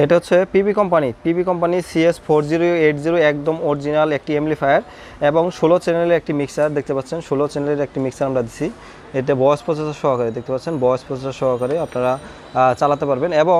এটা হচ্ছে PB company CS4080 একদম অরিজিনাল একটি এমপ্লিফায়ার এবং 16 চ্যানেলের একটি মিক্সার দেখতে পাচ্ছেন। 16 চ্যানেলের একটি মিক্সার আমরা দিছি। এতে ভয়েস প্রসেসর সহকারে দেখতে পাচ্ছেন, ভয়েস প্রসেসর সহকারে আপনারা চালাতে পারবেন এবং